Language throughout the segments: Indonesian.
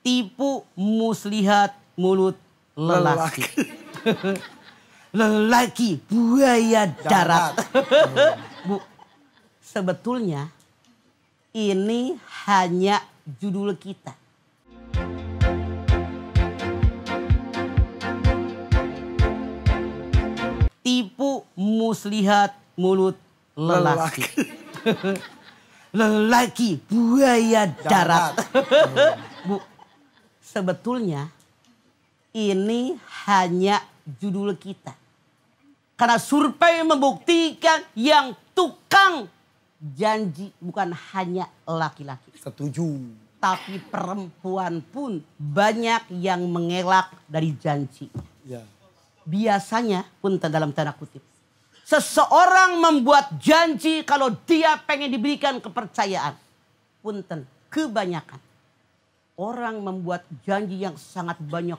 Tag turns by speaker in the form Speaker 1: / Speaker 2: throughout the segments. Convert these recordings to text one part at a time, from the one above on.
Speaker 1: Tipu muslihat mulut lelaki. Lelaki buaya darat. Bu, sebetulnya ini hanya judul kita. Tipu muslihat mulut lelaki. Lelaki buaya darat. Bu, sebetulnya ini hanya judul kita. Karena survei membuktikan yang tukang janji bukan hanya laki-laki.
Speaker 2: Setuju.
Speaker 1: Tapi perempuan pun banyak yang mengelak dari janji.
Speaker 2: Ya.
Speaker 1: Biasanya pun dalam tanda kutip. Seseorang membuat janji kalau dia pengen diberikan kepercayaan. Punten, kebanyakan. Orang membuat janji yang sangat banyak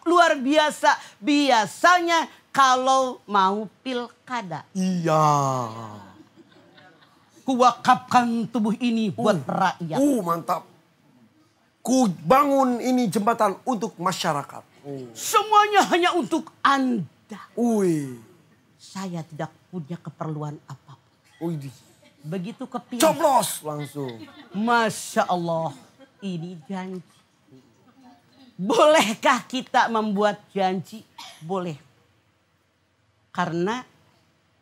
Speaker 1: luar biasa. Biasanya kalau mau pilkada.
Speaker 2: Iya.
Speaker 1: Kuwakafkan tubuh ini buat rakyat.
Speaker 2: Mantap. Ku bangun ini jembatan untuk masyarakat.
Speaker 1: Semuanya hanya untuk Anda.
Speaker 2: Saya
Speaker 1: tidak punya keperluan apapun. Begitu kepilih.
Speaker 2: Coblos langsung.
Speaker 1: Masya Allah. Ini janji. Bolehkah kita membuat janji? Boleh. Karena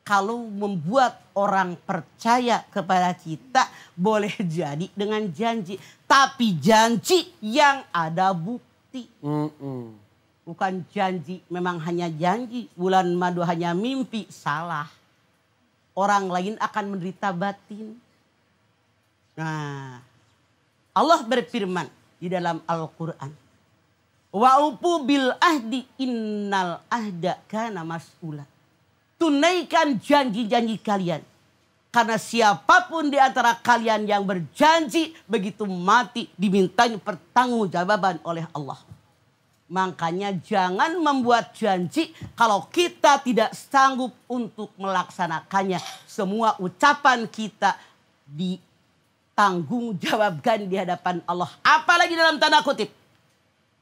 Speaker 1: kalau membuat orang percaya kepada kita boleh jadi dengan janji. Tapi janji yang ada bukti. Bukan janji, memang hanya janji. Bulan madu hanya mimpi, salah. Orang lain akan menderita batin. Nah, Allah berfirman di dalam Al-Quran. Wa'ufu bil ahdi innal ahda kana mas'ula. Tunaikan janji-janji kalian. Karena siapapun di antara kalian yang berjanji begitu mati dimintai pertanggungjawaban oleh Allah. Makanya jangan membuat janji kalau kita tidak sanggup untuk melaksanakannya. Semua ucapan kita ditanggung jawabkan di hadapan Allah. Apalagi dalam tanda kutip.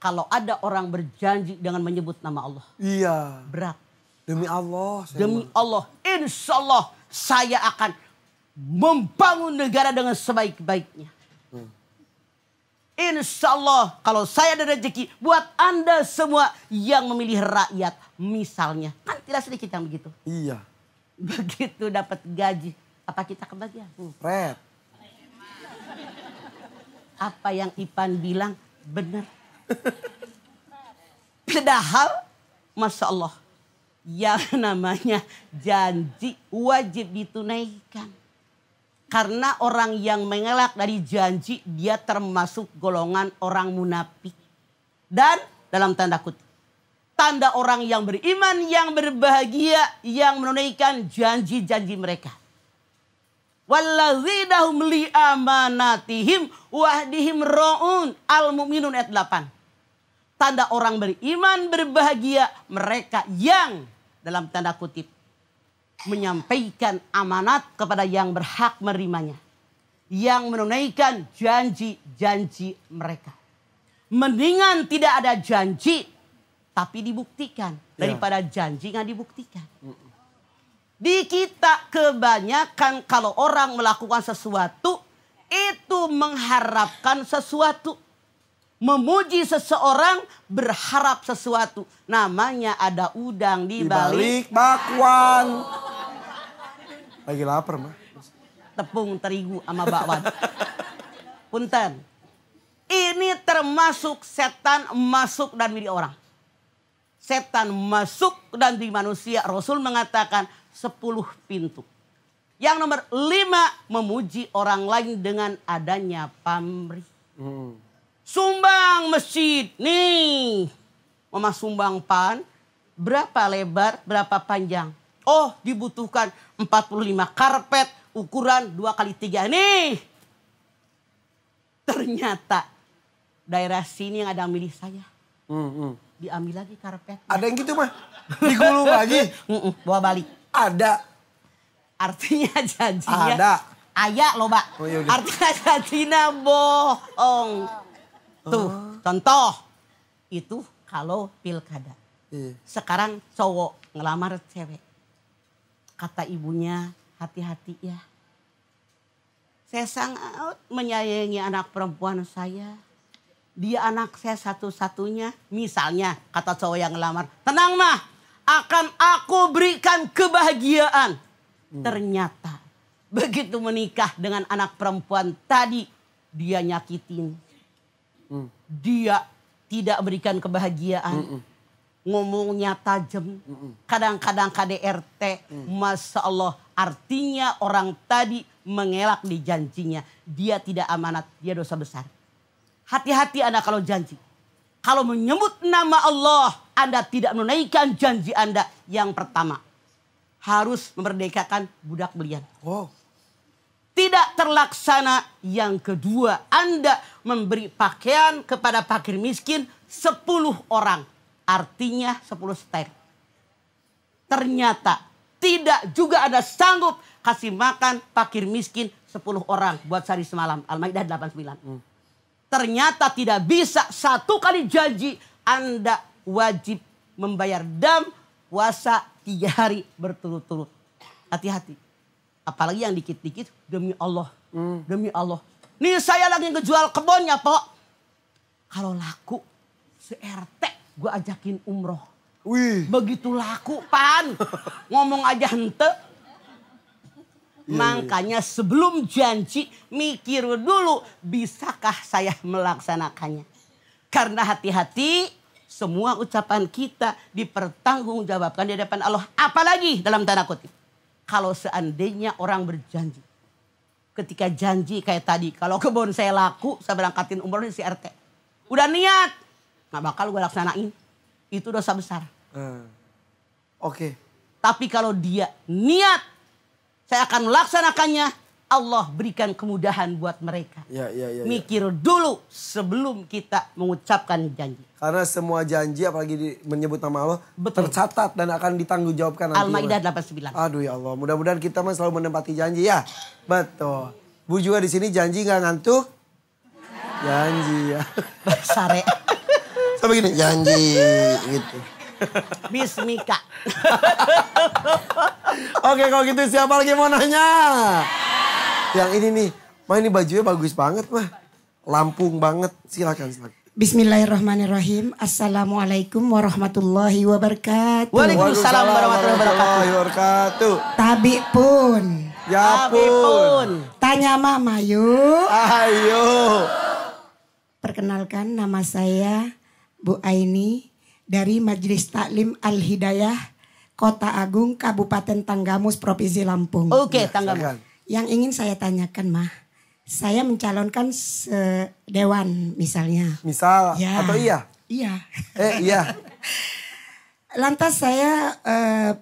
Speaker 1: Kalau ada orang berjanji dengan menyebut nama Allah.
Speaker 2: Iya.
Speaker 1: Berat.
Speaker 2: Demi Allah.
Speaker 1: Demi Allah. Insya Allah saya akan membangun negara dengan sebaik-baiknya. Insya Allah kalau saya ada rezeki buat Anda semua yang memilih rakyat. Misalnya. Kan tidak sedikit yang begitu.
Speaker 2: Iya.
Speaker 1: Begitu dapat gaji. Apa kita kebagian?
Speaker 2: Red.
Speaker 1: Apa yang Ipan bilang benar. Padahal Masya Allah. Yang namanya janji wajib ditunaikan. Karena orang yang mengelak dari janji dia termasuk golongan orang munafik. Dan dalam tanda kutip. Tanda orang yang beriman, yang berbahagia, yang menunaikan janji-janji mereka. Walladzidahum li amanatihim wahdihim ra'un. Al-Mu'minun ayat 8. Tanda orang beriman, berbahagia mereka yang dalam tanda kutip menyampaikan amanat kepada yang berhak menerimanya. Yang menunaikan janji-janji mereka. Mendingan tidak ada janji tapi dibuktikan. Daripada janji nggak dibuktikan. Di kita kebanyakan kalau orang melakukan sesuatu itu mengharapkan sesuatu. Memuji seseorang berharap sesuatu. Namanya ada udang di balik
Speaker 2: bakwan. Lagi lapar mah.
Speaker 1: Tepung terigu sama bakwan. Punten. Ini termasuk setan masuk dan diri orang. Setan masuk dan diri manusia. Rasul mengatakan 10 pintu. Yang nomor 5 memuji orang lain dengan adanya pamrih. Sumbang masjid. Nih. Mama sumbang pan. Berapa lebar, berapa panjang. Oh dibutuhkan 45 karpet. Ukuran 2x3. Nih. Ternyata. Daerah sini yang ada milih saya. Diambil lagi karpet.
Speaker 2: Ada yang gitu mah? Digulung lagi?
Speaker 1: Bawa balik.
Speaker 2: Ada.
Speaker 1: Artinya janjinya.
Speaker 2: Ada.
Speaker 1: Ayak loh, Mbak.
Speaker 2: Oh, yaudah.
Speaker 1: Artinya janjinya bohong. Tuh, contoh. Itu kalau pilkada. Sekarang cowok ngelamar cewek. Kata ibunya, hati-hati ya. Saya sangat menyayangi anak perempuan saya. Dia anak saya satu-satunya. Misalnya kata cowok yang ngelamar, tenang mah, akan aku berikan kebahagiaan. Ternyata begitu menikah dengan anak perempuan tadi, dia nyakitin. Dia tidak berikan kebahagiaan. Ngomongnya tajam. Kadang-kadang KDRT. Masya Allah, artinya orang tadi mengelak di janjinya. Dia tidak amanat, dia dosa besar. Hati-hati Anda kalau janji. Kalau menyebut nama Allah, Anda tidak menunaikan janji Anda. Yang pertama, harus memerdekakan budak belian. Tidak terlaksana. Yang kedua, Anda memberi pakaian kepada fakir miskin 10 orang. Artinya 10 setir. Ternyata tidak juga Anda sanggup kasih makan fakir miskin 10 orang buat sehari semalam. Al-Maidah 89. Ternyata tidak bisa, 1 kali janji Anda wajib membayar dam puasa 3 hari berturut-turut. Hati-hati. Apalagi yang dikit-dikit demi Allah. Demi Allah. Nih saya lagi ngejual kebunnya, Pok. Kalau laku, se-RT gue ajakin umroh. Begitu laku, Pan. Ngomong aja hente. Makanya sebelum janji mikir dulu bisakah saya melaksanakannya. Karena hati-hati semua ucapan kita dipertanggungjawabkan di hadapan Allah. Apalagi dalam tanda kutip. Kalau seandainya orang berjanji. Ketika janji kayak tadi. Kalau kebun saya laku saya berangkatin umroh si RT. Udah niat. Gak bakal gue laksanain. Itu dosa besar. Tapi kalau dia niat. Saya akan melaksanakannya. Allah berikan kemudahan buat mereka. Mikir dulu sebelum kita mengucapkan janji.
Speaker 2: Karena semua janji apalagi menyebut nama Allah. Tercatat dan akan ditanggungjawabkan nanti.
Speaker 1: Al-Maidah 89.
Speaker 2: Aduh ya Allah. Mudah-mudahan kita selalu menempati janji ya. Betul. Bu juga di sini janji gak ngantuk. Janji ya.
Speaker 1: Sare.
Speaker 2: Sampai gini. Janji gitu.
Speaker 1: Bismika.
Speaker 2: Oke kalau gitu siapa lagi mau nanya? Yang ini nih. Mah ini bajunya bagus banget mah. Lampung banget. Silakan.
Speaker 3: Bismillahirrahmanirrahim. Assalamualaikum warahmatullahi wabarakatuh.
Speaker 1: Waalaikumsalam warahmatullahi wabarakatuh.
Speaker 3: Tabi pun.
Speaker 2: Ya pun.
Speaker 3: Tanya mama yuk.
Speaker 2: Ayo.
Speaker 3: Perkenalkan nama saya Bu Aini. Dari Majelis Taklim Al-Hidayah, Kota Agung, Kabupaten Tanggamus, Provinsi Lampung.
Speaker 1: Oke, Tanggamus.
Speaker 3: Yang ingin saya tanyakan, Mah. Saya mencalonkan dewan misalnya.
Speaker 2: Misal
Speaker 3: ya.
Speaker 2: Atau iya?
Speaker 3: Iya.
Speaker 2: Iya.
Speaker 3: Lantas saya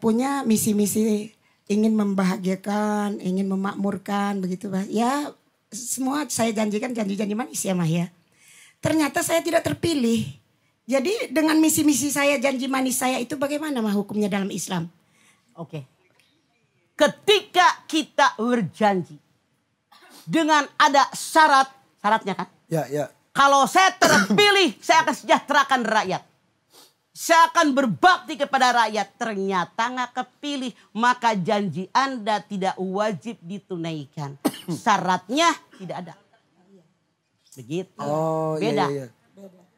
Speaker 3: punya misi-misi ingin membahagiakan, ingin memakmurkan begitu, Mah. Ya, semua saya janjikan janji-janji manis ya, Mah ya. Ternyata saya tidak terpilih. Jadi dengan misi-misi saya, janji manis saya itu bagaimana mah hukumnya dalam Islam?
Speaker 1: Oke. Ketika kita berjanji dengan ada syaratnya kan?
Speaker 2: Ya.
Speaker 1: Kalau saya terpilih, saya akan sejahterakan rakyat. Saya akan berbakti kepada rakyat. Ternyata nggak kepilih, maka janji Anda tidak wajib ditunaikan. Syaratnya tidak ada. Begitu. Beda.
Speaker 2: Iya.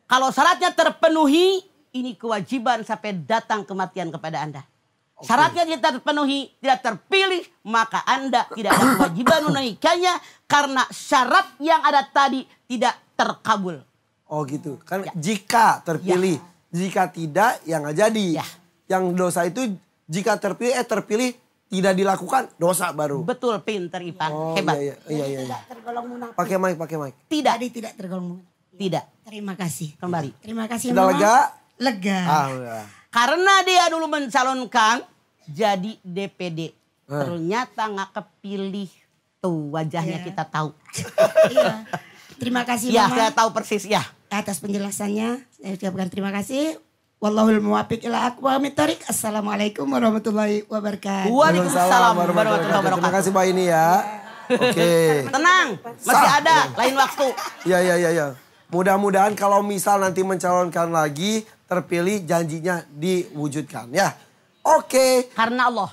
Speaker 1: Kalau syaratnya terpenuhi, ini kewajiban sampai datang kematian kepada Anda. Syaratnya tidak terpenuhi, tidak terpilih, maka Anda tidak ada kewajiban menunaikannya karena syarat yang ada tadi tidak terkabul.
Speaker 2: Oh gitu, kan jika terpilih, jika tidak ya nggak jadi. Yang dosa itu jika terpilih tidak dilakukan dosa baru.
Speaker 1: Betul, pinter Ipan, hebat.
Speaker 2: Iya.
Speaker 3: Tidak tergolong munafik.
Speaker 2: Pakai mic.
Speaker 1: Tidak
Speaker 3: tergolong munafik.
Speaker 1: Tidak.
Speaker 3: Terima kasih.
Speaker 1: Kembali.
Speaker 3: Terima kasih.
Speaker 2: Sudah
Speaker 3: Mama.
Speaker 2: lega?
Speaker 3: Lega.
Speaker 2: Udah.
Speaker 1: Karena dia dulu mencalonkan jadi DPD. Ternyata nggak kepilih. Tuh wajahnya kita tahu.
Speaker 3: Iya. Terima kasih
Speaker 1: Ya,
Speaker 3: Mama.
Speaker 1: saya tahu persis ya.
Speaker 3: Atas penjelasannya, saya ucapkan terima kasih. Wallahul muwaffiq ila aqwamit thoriq. Assalamualaikum warahmatullahi wabarakatuh.
Speaker 1: Waalaikumsalam warahmatullahi
Speaker 2: Terima
Speaker 1: wabarakatuh.
Speaker 2: kasih Pak ini ya. Oke.
Speaker 1: Tenang, masih ada lain waktu.
Speaker 2: Iya. Mudah-mudahan kalau misal nanti mencalonkan lagi, terpilih janjinya diwujudkan ya. Oke.
Speaker 1: Karena Allah.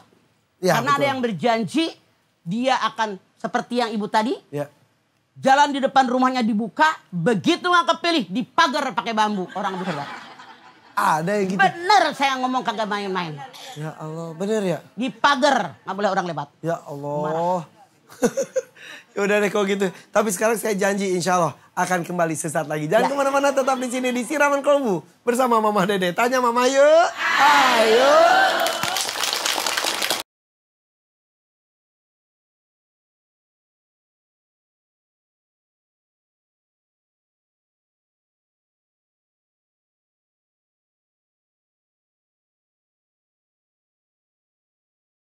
Speaker 2: Ya,
Speaker 1: karena
Speaker 2: betul.
Speaker 1: ada yang berjanji dia akan seperti yang ibu tadi.
Speaker 2: Ya.
Speaker 1: Jalan di depan rumahnya dibuka, begitu nggak kepilih dipagar pakai bambu. Orang bisa lihat.
Speaker 2: Ada yang gitu.
Speaker 1: Bener saya ngomong kagak main-main.
Speaker 2: Ya Allah, bener ya?
Speaker 1: Dipagar, nggak boleh orang lewat.
Speaker 2: Ya Allah. Ya udah deh kalau gitu. Tapi sekarang saya janji insya Allah akan kembali sesaat lagi. Jangan kemana-mana, tetap di sini di Siraman Kolbu bersama Mama Dede. Tanya Mama yuk. Ayo.